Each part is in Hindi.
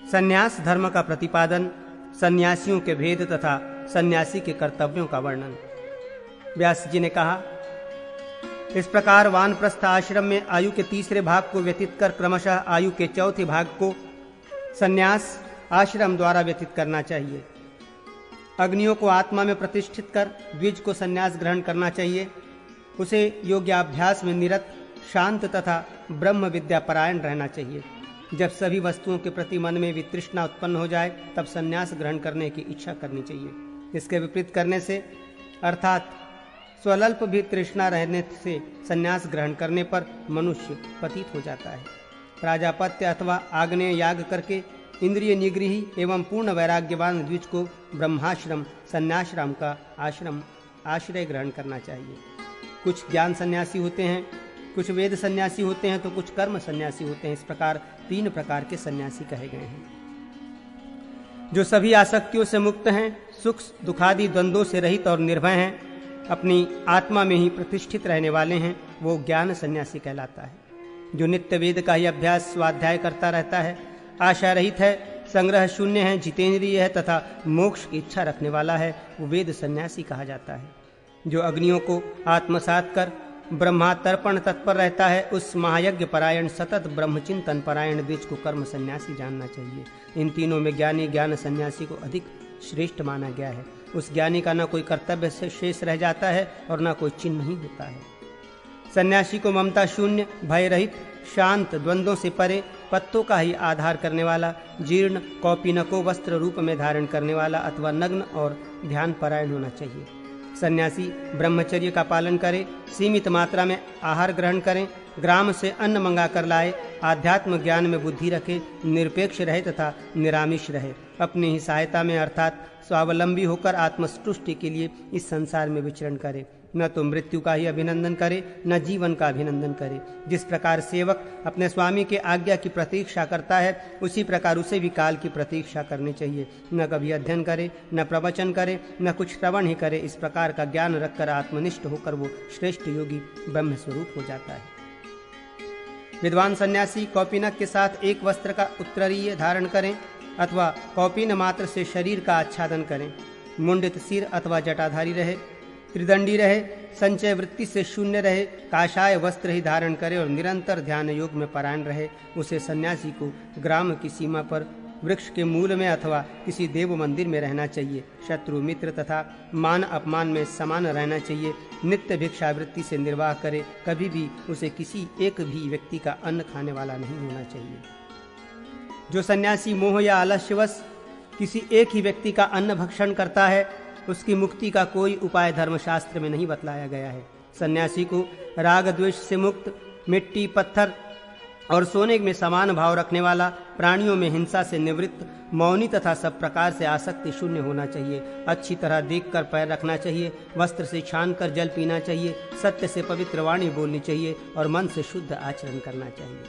संन्यास धर्म का प्रतिपादन, सन्यासियों के भेद तथा सन्यासी के कर्तव्यों का वर्णन। व्यास जी ने कहा, इस प्रकार वानप्रस्थ आश्रम में आयु के तीसरे भाग को व्यतीत कर क्रमशः आयु के चौथे भाग को संन्यास आश्रम द्वारा व्यतीत करना चाहिए। अग्नियों को आत्मा में प्रतिष्ठित कर द्विज को संन्यास ग्रहण करना चाहिए। उसे योग्याभ्यास में निरत, शांत तथा ब्रह्म विद्या परायण रहना चाहिए। जब सभी वस्तुओं के प्रति मन में वितृष्णा उत्पन्न हो जाए तब संन्यास ग्रहण करने की इच्छा करनी चाहिए। इसके विपरीत करने से अर्थात स्वल्प भी तृष्णा रहने से संन्यास ग्रहण करने पर मनुष्य पतित हो जाता है। प्राजापत्य अथवा आग्नेय याग करके इंद्रिय निग्रही एवं पूर्ण वैराग्यवान द्विज को ब्रह्माश्रम संन्याश्रम का आश्रय ग्रहण करना चाहिए। कुछ ज्ञान सन्यासी होते हैं, कुछ वेद सन्यासी होते हैं तो कुछ कर्म सन्यासी होते हैं। इस प्रकार 3 प्रकार के सन्यासी कहे गए हैं। जो सभी आसक्तियों से मुक्त हैं, सुख दुखादि द्वंद्वों से रहित और निर्भय हैं, अपनी आत्मा में ही प्रतिष्ठित रहने वाले हैं, वो ज्ञान सन्यासी कहलाता है। जो नित्य वेद का ही अभ्यास स्वाध्याय करता रहता है, आशा रहित है, संग्रह शून्य है, जितेंद्रिय है तथा मोक्ष की इच्छा रखने वाला है, वो वेद सन्यासी कहा जाता है। जो अग्नियों को आत्मसात कर ब्रह्मातर्पण तत्पर रहता है, उस महायज्ञ परायण सतत ब्रह्मचिंतन परायण द्विज को कर्म सन्यासी जानना चाहिए। इन तीनों में ज्ञानी ज्ञान सन्यासी को अधिक श्रेष्ठ माना गया है। उस ज्ञानी का न कोई कर्तव्य से शेष रह जाता है और न कोई चिन्ह नहीं होता है। सन्यासी को ममता शून्य, भय रहित, शांत, द्वंद्वों से परे, पत्तों का ही आधार करने वाला, जीर्ण कौपीनको वस्त्र रूप में धारण करने वाला अथवा नग्न और ध्यान परायण होना चाहिए। सन्यासी ब्रह्मचर्य का पालन करे, सीमित मात्रा में आहार ग्रहण करें, ग्राम से अन्न मंगा कर लाए, आध्यात्म ज्ञान में बुद्धि रखे, निरपेक्ष रहे तथा निरामिष रहे। अपनी ही सहायता में अर्थात स्वावलंबी होकर आत्मसंतुष्टि के लिए इस संसार में विचरण करे। न तो मृत्यु का ही अभिनंदन करे, न जीवन का अभिनंदन करे। जिस प्रकार सेवक अपने स्वामी के आज्ञा की प्रतीक्षा करता है, उसी प्रकार उसे भी काल की प्रतीक्षा करनी चाहिए। न कभी अध्ययन करे, न प्रवचन करे, न कुछ श्रवण ही करे। इस प्रकार का ज्ञान रखकर आत्मनिष्ठ होकर वो श्रेष्ठ योगी ब्रह्म स्वरूप हो जाता है। विद्वान सन्यासी कौपीनक के साथ एक वस्त्र का उत्तरीय धारण करें अथवा कौपीन मात्र से शरीर का आच्छादन करें। मुंडित सिर अथवा जटाधारी रहे, त्रिदंडी रहे, संचय वृत्ति से शून्य रहे, काषाय वस्त्र ही धारण करे और निरंतर ध्यान योग में परायण रहे। उसे सन्यासी को ग्राम की सीमा पर वृक्ष के मूल में अथवा किसी देव मंदिर में रहना चाहिए। शत्रु मित्र तथा मान अपमान में समान रहना चाहिए। नित्य भिक्षावृत्ति से निर्वाह करे। कभी भी उसे किसी एक भी व्यक्ति का अन्न खाने वाला नहीं होना चाहिए। जो सन्यासी मोह या आलस्यवश किसी एक ही व्यक्ति का अन्न भक्षण करता है, उसकी मुक्ति का कोई उपाय धर्मशास्त्र में नहीं बतलाया गया है। सन्यासी को राग द्वेष से मुक्त, मिट्टी, पत्थर और सोने में समान भाव रखने वाला, प्राणियों में हिंसा से निवृत्त, मौनी तथा सब प्रकार से आसक्ति शून्य होना चाहिए। अच्छी तरह देखकर पैर रखना चाहिए, वस्त्र से छान कर जल पीना चाहिए, सत्य से पवित्र वाणी बोलनी चाहिए और मन से शुद्ध आचरण करना चाहिए।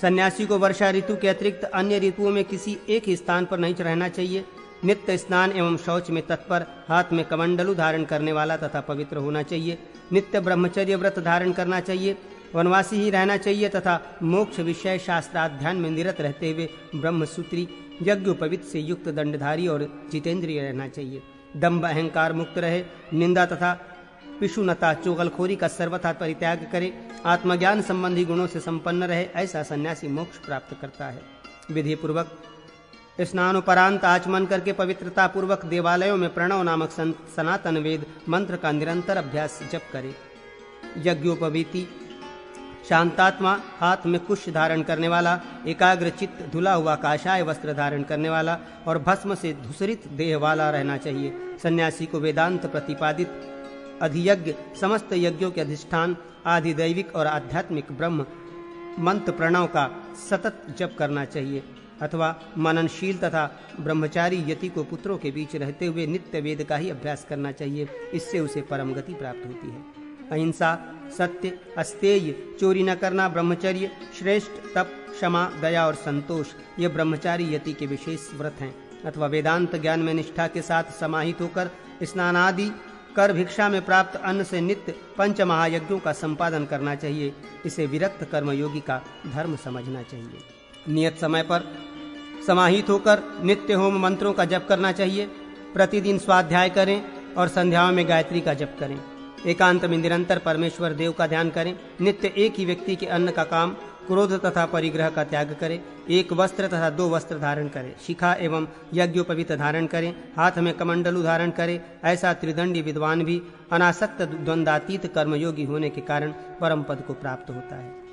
सन्यासी को वर्षा ऋतु के अतिरिक्त अन्य ऋतुओं में किसी एक ही स्थान पर नहीं रहना चाहिए। नित्य स्नान एवं शौच में तत्पर, हाथ में कमंडलू धारण करने वाला तथा पवित्र होना चाहिए। नित्य ब्रह्मचर्य व्रत धारण करना चाहिए। वनवासी ही रहना चाहिए तथा मोक्ष विषय शास्त्राध्यान में निरत रहते हुए ब्रह्मसूत्री, यज्ञोपवीत से युक्त दंडधारी और जितेंद्रिय रहना चाहिए। दंभ अहंकार मुक्त रहे, निंदा तथा पिशुनता चुगलखोरी का सर्वथा परित्याग करे, आत्मज्ञान संबंधी गुणों से संपन्न रहे। ऐसा सन्यासी मोक्ष प्राप्त करता है। विधि पूर्वक स्नानोपरांत आचमन करके पवित्रता पूर्वक देवालयों में प्रणव नामक सनातन वेद मंत्र का निरंतर अभ्यास जप करे। यज्ञोपवीति, शांतात्मा, हाथ में कुश धारण करने वाला, एकाग्र चित्त, धुला हुआ काषाय वस्त्र धारण करने वाला और भस्म से धूसरित देह वाला रहना चाहिए। सन्यासी को वेदांत प्रतिपादित अधियज्ञ, समस्त यज्ञों के अधिष्ठान, आधिदैविक और आध्यात्मिक ब्रह्म मंत्र प्रणव का सतत जप करना चाहिए अथवा मननशील तथा ब्रह्मचारी यति को पुत्रों के बीच रहते हुए नित्य वेद का ही अभ्यास करना चाहिए। इससे उसे परम गति प्राप्त होती है। अहिंसा, सत्य, अस्तेय, चोरी न करना, ब्रह्मचर्य, श्रेष्ठ, तप, क्षमा, दया और संतोष ये ब्रह्मचारी यति के विशेष व्रत हैं। अथवा वेदांत ज्ञान में निष्ठा के साथ समाहित होकर स्नानादि कर भिक्षा में प्राप्त अन्न से नित्य 5 महायज्ञों का संपादन करना चाहिए। इसे विरक्त कर्मयोगी का धर्म समझना चाहिए। नियत समय पर समाहित होकर नित्य होम मंत्रों का जप करना चाहिए। प्रतिदिन स्वाध्याय करें और संध्याओं में गायत्री का जप करें। एकांत में निरंतर परमेश्वर देव का ध्यान करें। नित्य एक ही व्यक्ति के अन्न का काम, क्रोध तथा परिग्रह का त्याग करें। एक वस्त्र तथा 2 वस्त्र धारण करें। शिखा एवं यज्ञोपवीत धारण करें। हाथ में कमंडलू धारण करें। ऐसा त्रिदंडी विद्वान भी अनासक्त द्वंद्वातीत कर्मयोगी होने के कारण परम पद को प्राप्त होता है।